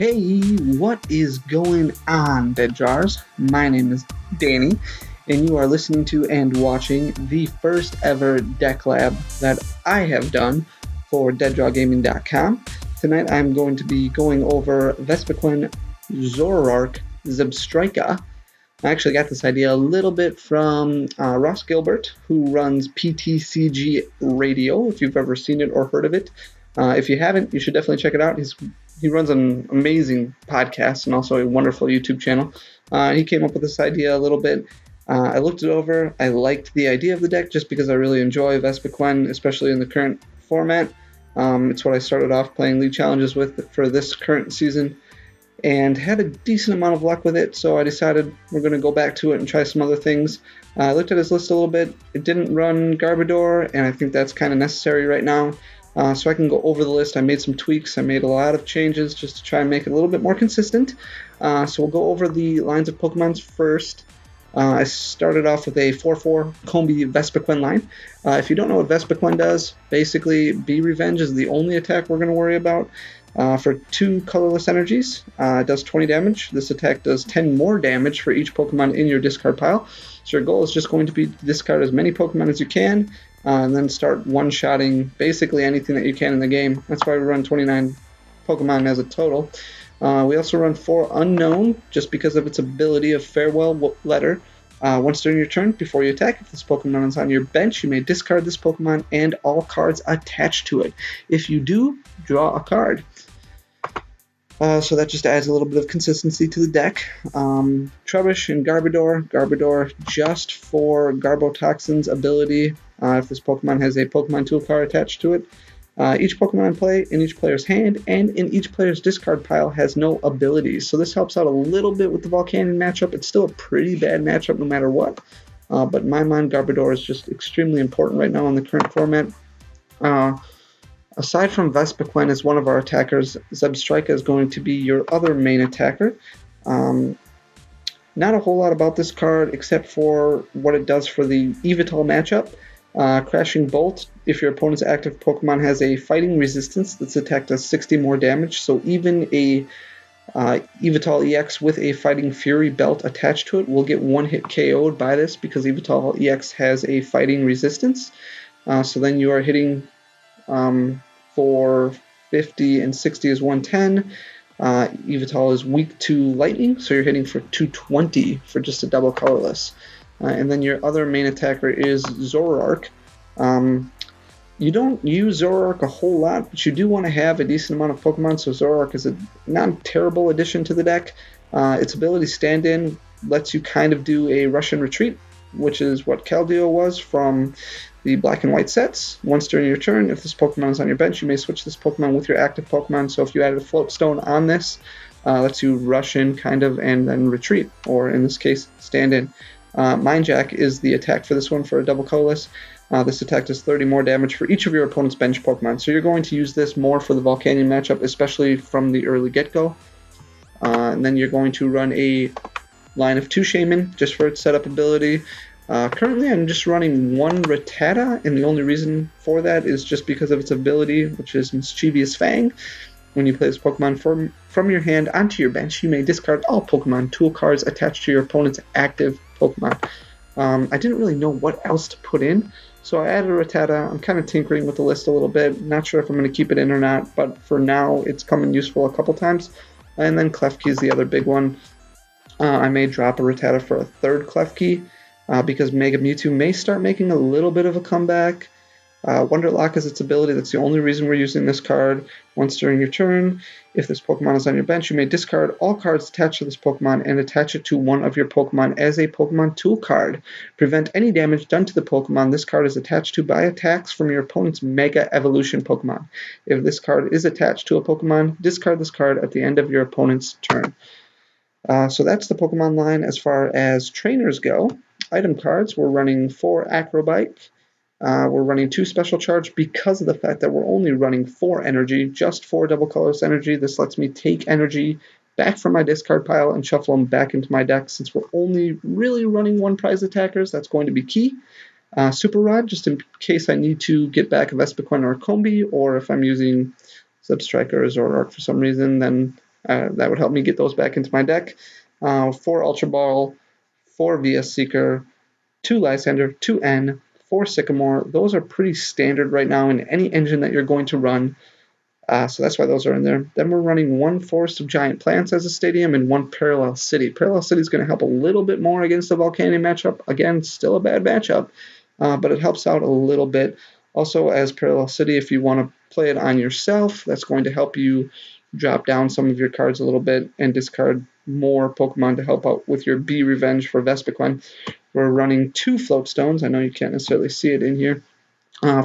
Hey, what is going on, Dead Jars? My name is Danny, and you are listening to and watching the first ever Decklab that I have done for DeadJawGaming.com. Tonight I'm going to be going over Vespiquen, Zoroark, Zebstrika. I actually got this idea a little bit from Ross Gilbert, who runs PTCG Radio, if you've ever seen it or heard of it. If you haven't, you should definitely check it out. He runs an amazing podcast and also a wonderful YouTube channel. He came up with this idea a little bit. I looked it over. I liked the idea of the deck just because I really enjoy Vespiquen, especially in the current format. It's what I started off playing League Challenges with for this current season, and had a decent amount of luck with it, so I decided we're going to go back to it and try some other things. I looked at his list a little bit. It didn't run Garbodor, and I think that's kind of necessary right now. So I can go over the list. I made some tweaks. I made a lot of changes just to try and make it a little bit more consistent. So we'll go over the lines of Pokemons first. I started off with a 4-4 Combi Vespiquen line. If you don't know what Vespiquen does, basically Bee Revenge is the only attack we're going to worry about. For 2 colorless energies, it does 20 damage. This attack does 10 more damage for each Pokemon in your discard pile. So your goal is just going to be to discard as many Pokemon as you can, and then start one-shotting basically anything that you can in the game. That's why we run 29 Pokemon as a total. We also run 4 Unknown, just because of its ability of Farewell Letter. Once during your turn, before you attack, if this Pokemon is on your bench, you may discard this Pokemon and all cards attached to it. If you do, draw a card. So that just adds a little bit of consistency to the deck. Trubbish and Garbodor. Garbodor just for Garbotoxin's ability. If this Pokemon has a Pokemon Tool card attached to it. Each Pokemon in play, in each player's hand, and in each player's discard pile has no abilities. So this helps out a little bit with the Volcanion matchup. It's still a pretty bad matchup no matter what. But in my mind, Garbodor is just extremely important right now in the current format. Aside from Vespiquen as one of our attackers, Zebstrika is going to be your other main attacker. Not a whole lot about this card except for what it does for the Yveltal matchup. Crashing Bolt, if your opponent's active Pokemon has a fighting resistance, this attack does 60 more damage, so even a Yveltal EX with a Fighting Fury belt attached to it will get one-hit KO'd by this because Yveltal EX has a fighting resistance. So then you are hitting for 50 and 60 is 110. Yveltal is weak to lightning, so you're hitting for 220 for just a double colorless. And then your other main attacker is Zoroark. You don't use Zoroark a whole lot, but you do want to have a decent amount of Pokemon, so Zoroark is a not terrible addition to the deck. Its ability Stand-In lets you kind of do a Russian Retreat, which is what Keldeo was from the Black and White sets. Once during your turn, if this Pokemon is on your bench, you may switch this Pokemon with your active Pokemon. So if you added a Float Stone on this, lets you rush in kind of and then retreat, or in this case, stand in. Mind Jack is the attack for this one for a double colorless. This attack does 30 more damage for each of your opponent's bench Pokemon. So you're going to use this more for the Volcanion matchup, especially from the early get-go. And then you're going to run a line of 2 Shaman just for its setup ability. Currently I'm just running 1 Rattata, and the only reason for that is just because of its ability, which is Mischievous Fang. When you play this Pokemon from your hand onto your bench, you may discard all Pokemon Tool cards attached to your opponent's active Pokemon. I didn't really know what else to put in, so I added a Rattata. I'm kind of tinkering with the list a little bit. Not sure if I'm going to keep it in or not, but for now it's come in useful a couple times. And then Klefki is the other big one. I may drop a Rattata for a 3rd Klefki because Mega Mewtwo may start making a little bit of a comeback. Wonderlock is its ability. That's the only reason we're using this card. Once during your turn, if this Pokemon is on your bench, you may discard all cards attached to this Pokemon and attach it to one of your Pokemon as a Pokemon Tool card. Prevent any damage done to the Pokemon this card is attached to by attacks from your opponent's Mega Evolution Pokemon. If this card is attached to a Pokemon, discard this card at the end of your opponent's turn. So that's the Pokemon line as far as trainers go. Item cards, we're running 4 Acrobike. We're running 2 Special Charge because of the fact that we're only running 4 energy, just 4 double colorless energy. This lets me take energy back from my discard pile and shuffle them back into my deck. Since we're only really running 1 prize attackers, that's going to be key. Super Rod, just in case I need to get back a Vespiquen or a Combi, or if I'm using Zebstrika or Zoroark for some reason, then That would help me get those back into my deck. 4 Ultra Ball, 4 VS Seeker, 2 Lysander, 2 N, 4 Sycamore. Those are pretty standard right now in any engine that you're going to run. So that's why those are in there. Then we're running 1 Forest of Giant Plants as a stadium and 1 Parallel City. Parallel City is going to help a little bit more against the Volcanion matchup. Again, still a bad matchup, but it helps out a little bit. Also, as Parallel City, if you want to play it on yourself, that's going to help you drop down some of your cards a little bit and discard more Pokemon to help out with your B Revenge for Vespiquen. We're running 2 Float Stones. I know you can't necessarily see it in here.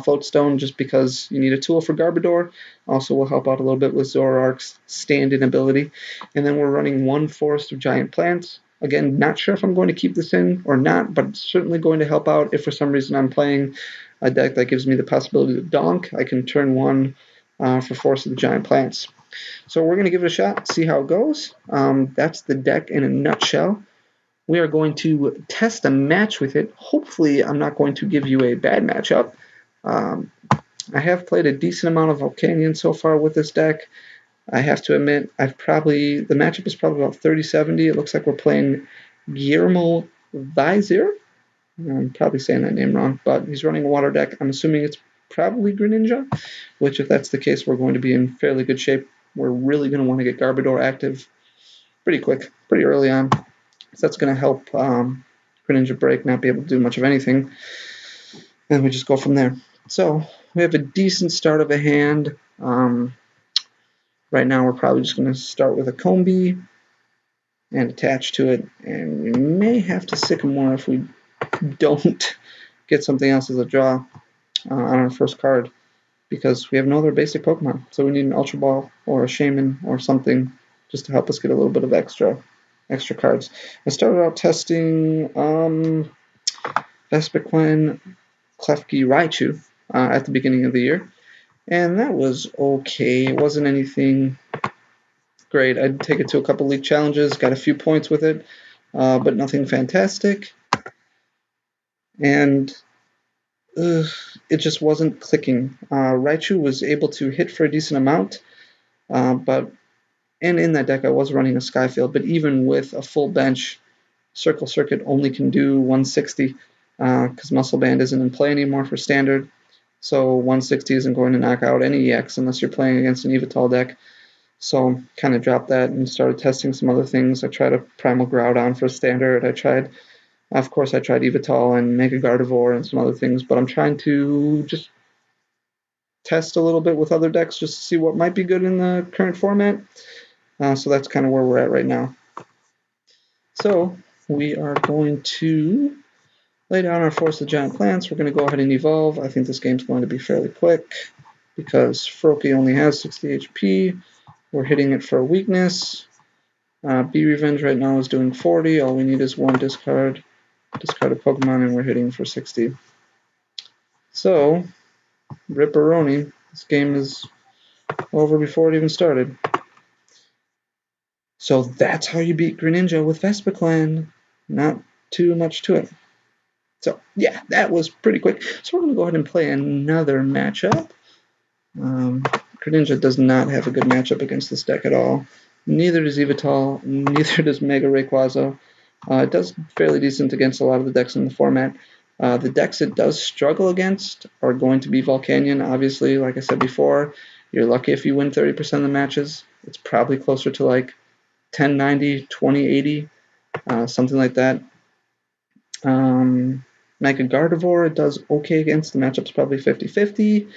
Float Stone just because you need a tool for Garbodor. Also will help out a little bit with Zoroark's stand-in ability. And then we're running 1 Forest of Giant Plants. Again, not sure if I'm going to keep this in or not, but it's certainly going to help out if for some reason I'm playing a deck that gives me the possibility to donk. I can turn 1 for Forest of the Giant Plants. So we're going to give it a shot, see how it goes. That's the deck in a nutshell. We are going to test a match with it. Hopefully I'm not going to give you a bad matchup. I have played a decent amount of Volcanion so far with this deck. I have to admit, the matchup is probably about 30-70. It looks like we're playing Guillermo Visir. I'm probably saying that name wrong, but he's running a water deck. I'm assuming it's probably Greninja, which if that's the case, we're going to be in fairly good shape. We're really going to want to get Garbodor active pretty quick, pretty early on. So that's going to help Greninja break, not be able to do much of anything. And we just go from there. So we have a decent start of a hand. Right now we're probably just going to start with a Combi and attach to it. And we may have to Sycamore if we don't get something else as a draw on our first card, because we have no other basic Pokemon. So we need an Ultra Ball or a Shaman or something just to help us get a little bit of extra cards. I started out testing Vespiquen, Klefki, Raichu at the beginning of the year, and that was okay. It wasn't anything great. I'd take it to a couple league challenges, got a few points with it, but nothing fantastic. And it just wasn't clicking. Raichu was able to hit for a decent amount, and in that deck I was running a Skyfield, but even with a full bench, Circle Circuit only can do 160 because Muscle Band isn't in play anymore for Standard. So 160 isn't going to knock out any EX unless you're playing against an Yveltal deck. So kind of dropped that and started testing some other things. I tried a Primal Groudon for Standard. I tried Yveltal and Mega Gardevoir and some other things, but I'm trying to just test a little bit with other decks just to see what might be good in the current format. So that's kind of where we're at right now. So we are going to lay down our Forest of Giant Plants. We're going to go ahead and evolve. I think this game's going to be fairly quick because Froakie only has 60 HP. We're hitting it for a weakness. B Revenge right now is doing 40. All we need is 1 discard a Pokemon, and we're hitting for 60. So, ripperoni. This game is over before it even started. So that's how you beat Greninja with Vespiquen. Not too much to it. So, yeah, that was pretty quick. So we're going to go ahead and play another matchup. Greninja does not have a good matchup against this deck at all. Neither does Yveltal, neither does Mega Rayquaza. It does fairly decent against a lot of the decks in the format. The decks it does struggle against are going to be Volcanion, obviously. Like I said before, you're lucky if you win 30% of the matches. It's probably closer to like 10-90, 20-80, something like that. Mega Gardevoir, it does okay against. The matchup's probably 50-50.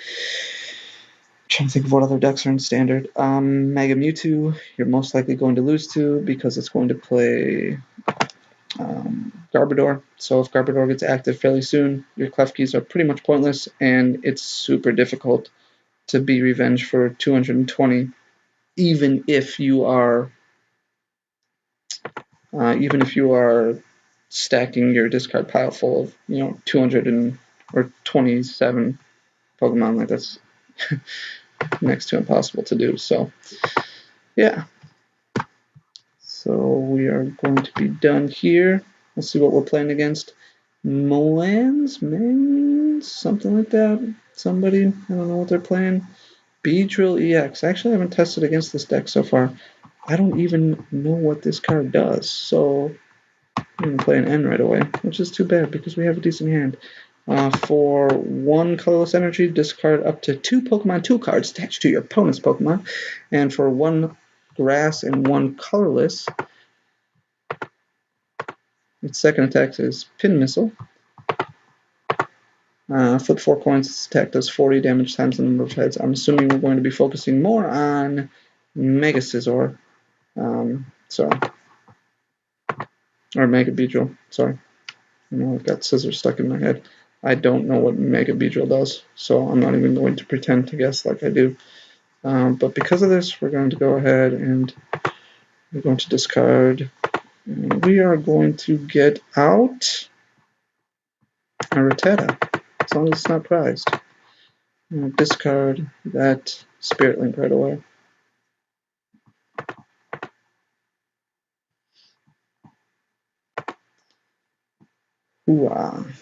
Trying to think of what other decks are in Standard. Mega Mewtwo, you're most likely going to lose to because it's going to play Garbodor. So if Garbodor gets active fairly soon, your Klefkis are pretty much pointless, and it's super difficult to be Revenge for 220, even if you are stacking your discard pile full of 227 Pokemon. Like, that's next to impossible to do. So yeah. So we are going to be done here. Let's see what we're playing against. Moans, something like that. Somebody, I don't know what they're playing. Beedrill EX. Actually, I haven't tested against this deck so far. I don't even know what this card does, so I'm going to play an N right away, which is too bad because we have a decent hand. For 1 colorless energy, discard up to 2 Pokemon 2 cards attached to your opponent's Pokemon. And for 1 grass and 1 colorless, its second attack is Pin Missile. Flip 4 coins, its attack does 40 damage times the number of heads. I'm assuming we're going to be focusing more on Mega Scizor. Or Mega Beedrill, sorry. I've got scissors stuck in my head. I don't know what Mega Beedrill does, so I'm not even going to pretend to guess like I do. But because of this, we're going to go ahead and we're going to discard. And we are going to get out a Rattata, as long as it's not prized. I'm going to discard that Spirit Link right away.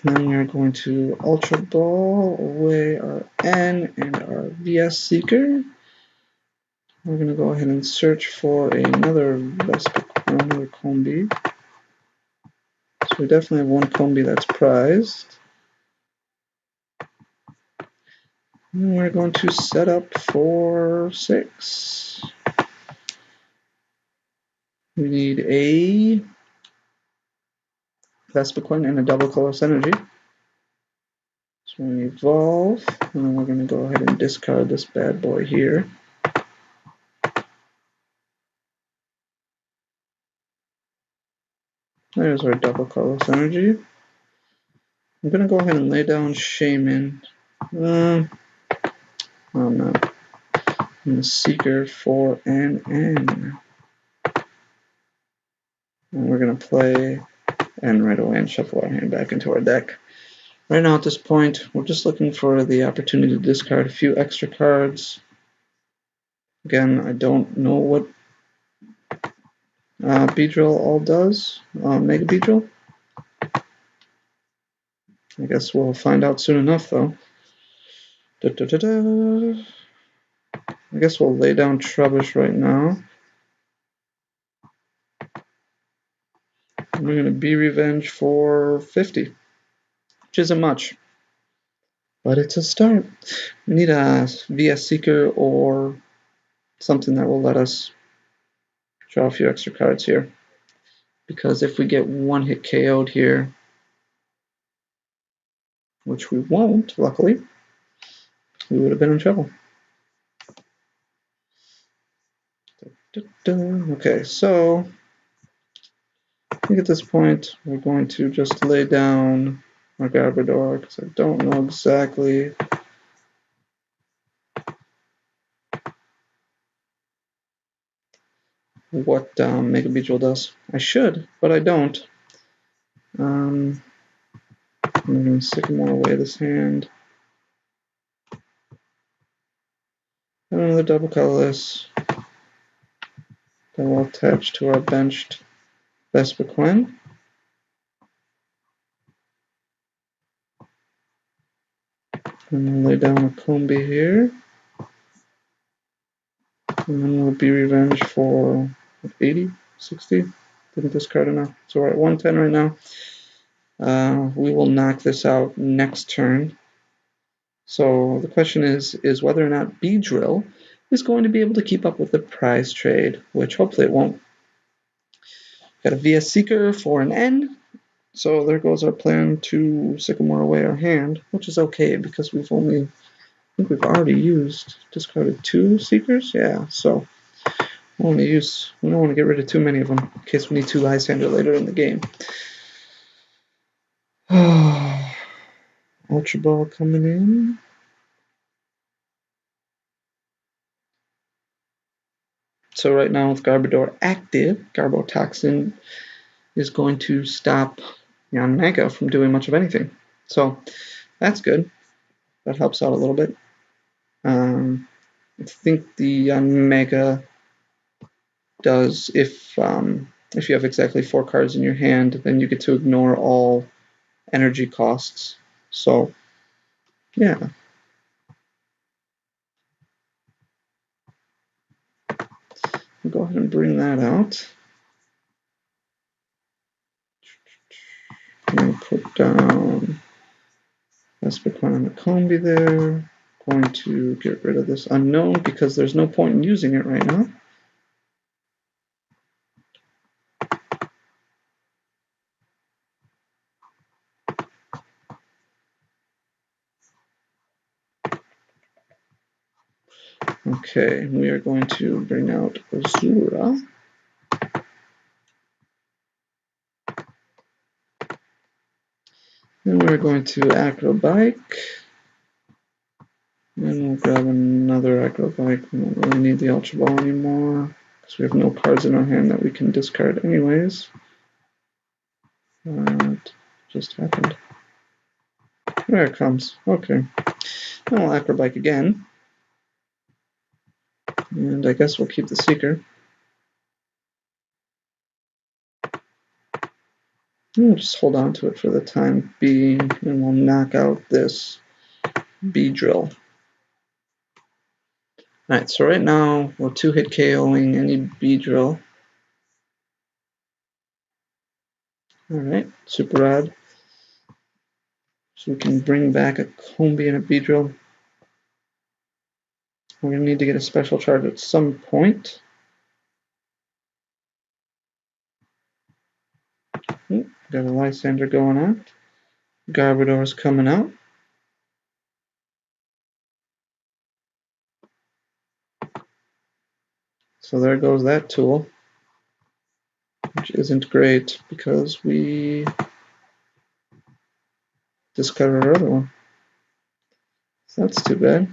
Then we're going to Ultra Ball away our N and our VS Seeker. We're going to go ahead and search for another Vespiquen, another Combi. So we definitely have one Combi that's prized. And we're going to set up for 6. We need a Vespiquen and a double colorless energy. So we evolve, and then we're going to go ahead and discard this bad boy here. There's our double colorless energy. I'm going to go ahead and lay down Shaman. Oh no. And Seeker for an N. And we're going to play N right away and shuffle our hand back into our deck. Right now at this point, we're just looking for the opportunity to discard a few extra cards. Again, I don't know what Beedrill all does. Mega Beedrill. I guess we'll find out soon enough, though. I guess we'll lay down Trubbish right now. And we're going to be Revenge for 50, which isn't much, but it's a start. We need a VS Seeker or something that will let us draw a few extra cards here. Because if we get one hit KO'd here, which we won't, luckily, we would have been in trouble. Okay, so I think at this point we're going to just lay down our Garbodor because I don't know exactly what Mega Beedrill does. I should, but I don't. I'm going to Sycamore away this hand. And another double colorless that will attach to our benched Vespiquen. And we'll lay down a Combi here. And then we'll be Revenge for 80, 60. Didn't discard enough. So we're at 110 right now. We will knock this out next turn. So the question is whether or not Beedrill is going to be able to keep up with the prize trade, which hopefully it won't. Got a VS Seeker for an N. So there goes our plan to Sycamore away our hand, which is okay because we've already discarded 2 Seekers. Yeah, so we don't want to get rid of too many of them in case we need 2 Lysander later in the game. Ultra Ball coming in. So right now with Garbodor active, Garbotoxin is going to stop Yanmega from doing much of anything. So that's good. That helps out a little bit. I think the Yanmega does if you have exactly 4 cards in your hand, then you get to ignore all energy costs. So yeah. We'll go ahead and bring that out. And put down Vespiquen and the Combi there. Going to get rid of this unknown because there's no point in using it right now. Okay, we are going to bring out Azura. Then we're going to Acrobike. And we'll grab another Acrobike. We don't really need the Ultra Ball anymore because we have no cards in our hand that we can discard anyways. What just happened? There it comes. Okay. Then we'll Acrobike again. And I guess we'll keep the Seeker. We'll just hold on to it for the time being, and we'll knock out this Beedrill. Alright, so right now we're 2-hit KOing any Beedrill. Alright, super rad. So we can bring back a Combi and a Beedrill. We're going to need to get a special charge at some point. Got a Lysander going on. Garbodor's coming out. So there goes that tool, which isn't great because we discarded our other one. So that's too bad.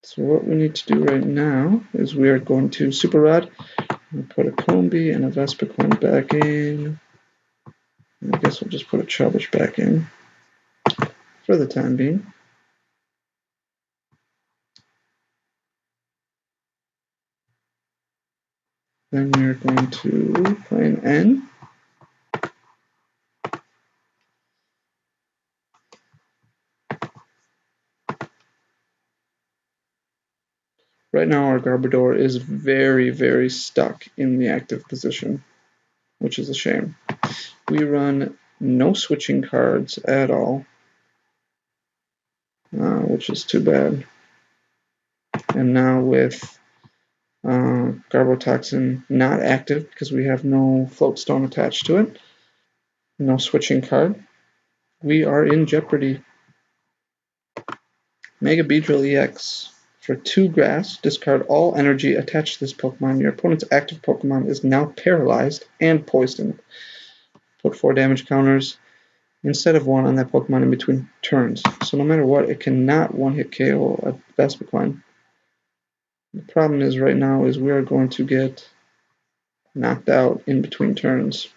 So what we need to do right now is we are going to Super Rod and put a Combi and a Vespiquen back in. And I guess we'll just put a Trubbish back in for the time being. Then we're going to play an N. Right now our Garbodor is very, very stuck in the active position, which is a shame. We run no switching cards at all, which is too bad. And now with Garbotoxin not active because we have no Floatstone attached to it, no switching card, we are in jeopardy. Mega Beedrill EX. For 2 grass, discard all energy attached to this Pokemon. Your opponent's active Pokemon is now paralyzed and poisoned. Put 4 damage counters instead of 1 on that Pokemon in between turns. So no matter what, it cannot one-hit KO a Vespiquen. The problem is right now is we are going to get knocked out in between turns.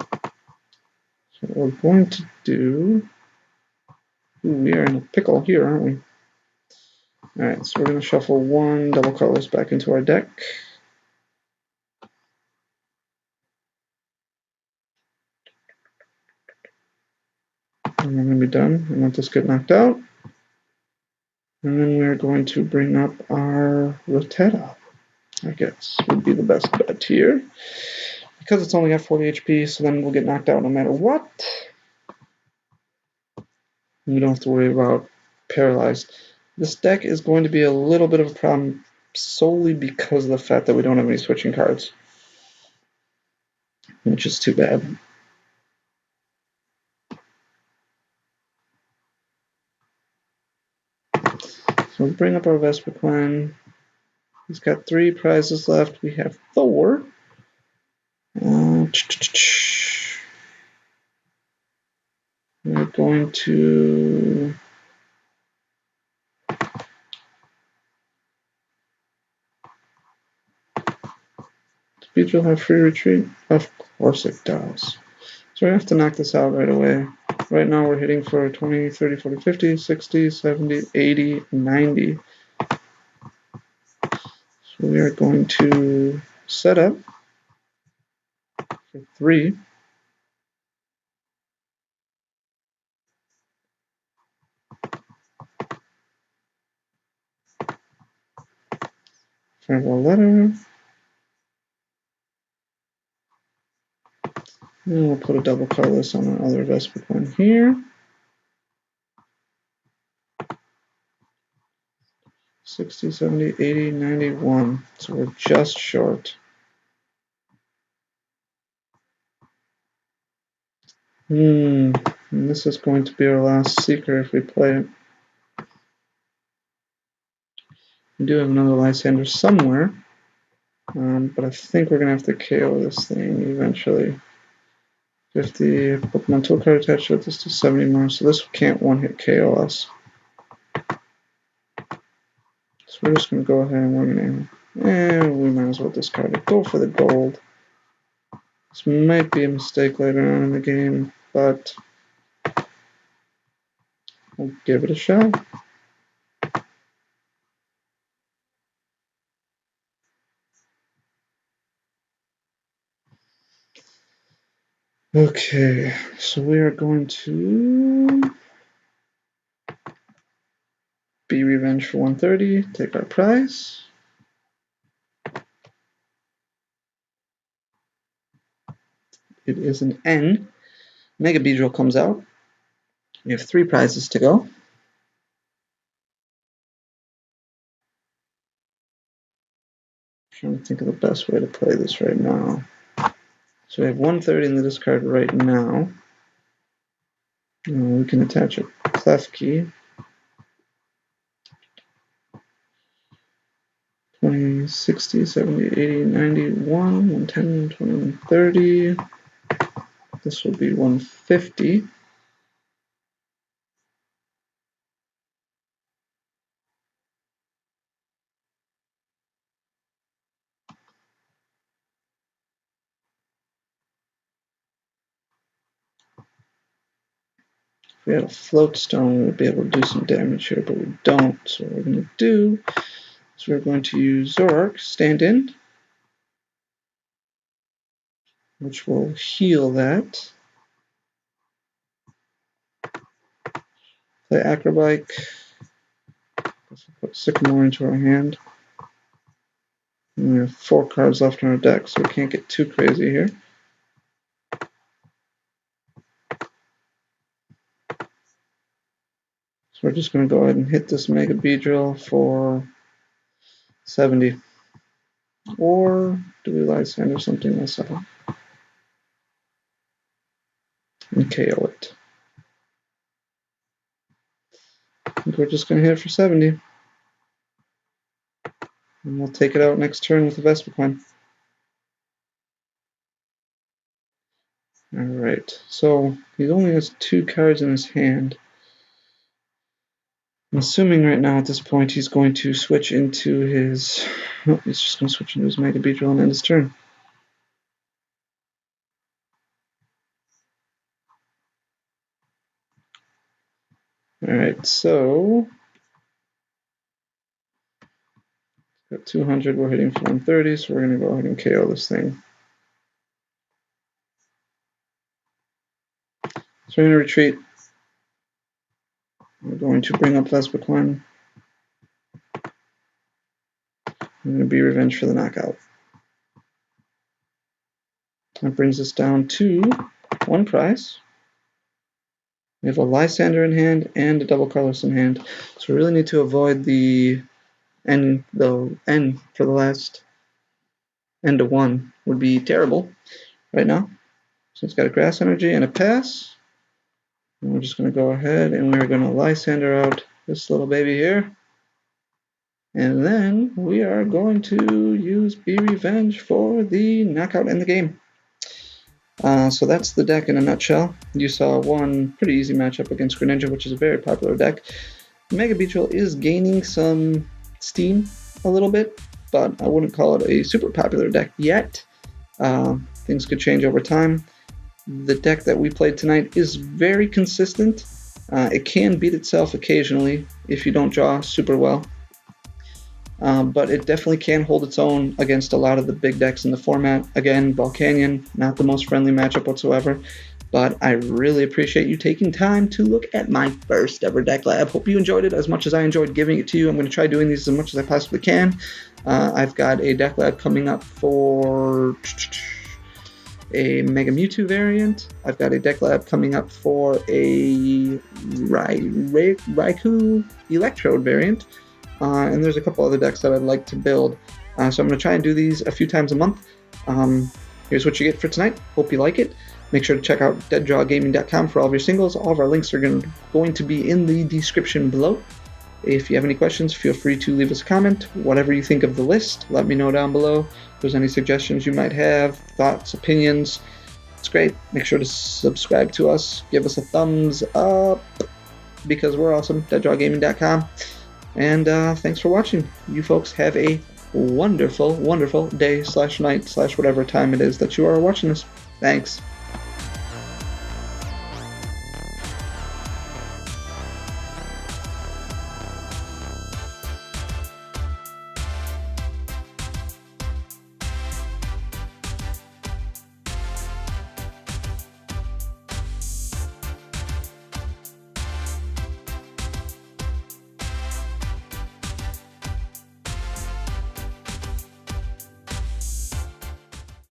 So what we're going to do... Ooh, we are in a pickle here, aren't we? Alright, so we're going to shuffle 1 double colorless back into our deck. And we're going to be done and let this get knocked out. And then we're going to bring up our Rotetta, I guess, would be the best bet here. Because it's only got 40 HP, so then we'll get knocked out no matter what. We don't have to worry about paralyzed. This deck is going to be a little bit of a problem solely because of the fact that we don't have any switching cards, which is too bad. So we'll bring up our Vespiquen. He's got 3 prizes left. We have 4. We're going to... Does Beedrill have free retreat? Of course it does. So we have to knock this out right away. Right now we're hitting for 20, 30, 40, 50, 60, 70, 80, 90. So we are going to set up for 3. Farewell Letter. And we'll put a double colorless on our other Vespiquen here. 60, 70, 80, 91. So we're just short. And this is going to be our last Seeker if we play it. We do have another Lysander somewhere, but I think we're going to have to KO this thing eventually. 50 Pokemon tool card attached with this to 70 more, so this can't one-hit KO us. So we're just going to go ahead and we're going to, we might as well discard it. Go for the gold. This might be a mistake later on in the game, but we'll give it a shot. Okay, so we are going to be Revenge for 130, take our prize. It is an N. Mega Beedrill comes out. We have 3 prizes to go. I'm trying to think of the best way to play this right now. So we have 130 in the discard right now. We can attach a clef key. 20, 60, 70, 80, 91, 110, 120, 130. This will be 150. If we had a float stone, we would be able to do some damage here, but we don't. So what we're going to do is we're going to use Zoroark, stand in, which will heal that. Play Acrobike. Put Sycamore into our hand. And we have 4 cards left in our deck, so we can't get too crazy here. So we're just going to go ahead and hit this Mega Beedrill for 70. Or do we Lysander something else out and KO it? I think we're just going to hit it for 70. And we'll take it out next turn with the Vespiquen. Alright, so he only has 2 cards in his hand. I'm assuming right now at this point he's going to switch into his... Oh, he's just going to switch into his Mega Beedrill and end his turn. Alright, so... Got 200, we're hitting for 130, so we're going to go ahead and KO this thing. So we're going to retreat. We're going to bring up Vespiquen. I'm going to be Revenge for the knockout. That brings us down to 1 prize. We have a Lysander in hand and a double colorless in hand. So we really need to avoid the N for the last N to 1 would be terrible right now. So it's got a Grass Energy and a Pass. And we're just going to go ahead and we're going to Lysander out this little baby here. And then we are going to use Be Revenge for the knockout in the game. So that's the deck in a nutshell. You saw one pretty easy matchup against Greninja, which is a very popular deck. Mega Beedrill is gaining some steam a little bit, but I wouldn't call it a super popular deck yet. Things could change over time. The deck that we played tonight is very consistent. It can beat itself occasionally if you don't draw super well. But it definitely can hold its own against a lot of the big decks in the format. Again, Volcanion, not the most friendly matchup whatsoever. but I really appreciate you taking time to look at my first ever deck lab. Hope you enjoyed it as much as I enjoyed giving it to you. I'm going to try doing these as much as I possibly can. I've got a deck lab coming up for a Mega Mewtwo variant. I've got a deck lab coming up for a Raikou Electrode variant. And there's a couple other decks that I'd like to build. So I'm going to try and do these a few times a month. Here's what you get for tonight. Hope you like it. Make sure to check out deaddrawgaming.com for all of your singles. All of our links are going to be in the description below. If you have any questions, feel free to leave us a comment. Whatever you think of the list, let me know down below. If there's any suggestions you might have, thoughts, opinions, it's great. Make sure to subscribe to us. Give us a thumbs up because we're awesome. deaddrawgaming.com. And thanks for watching. You folks have a wonderful, wonderful day / night / whatever time it is that you are watching this. Thanks.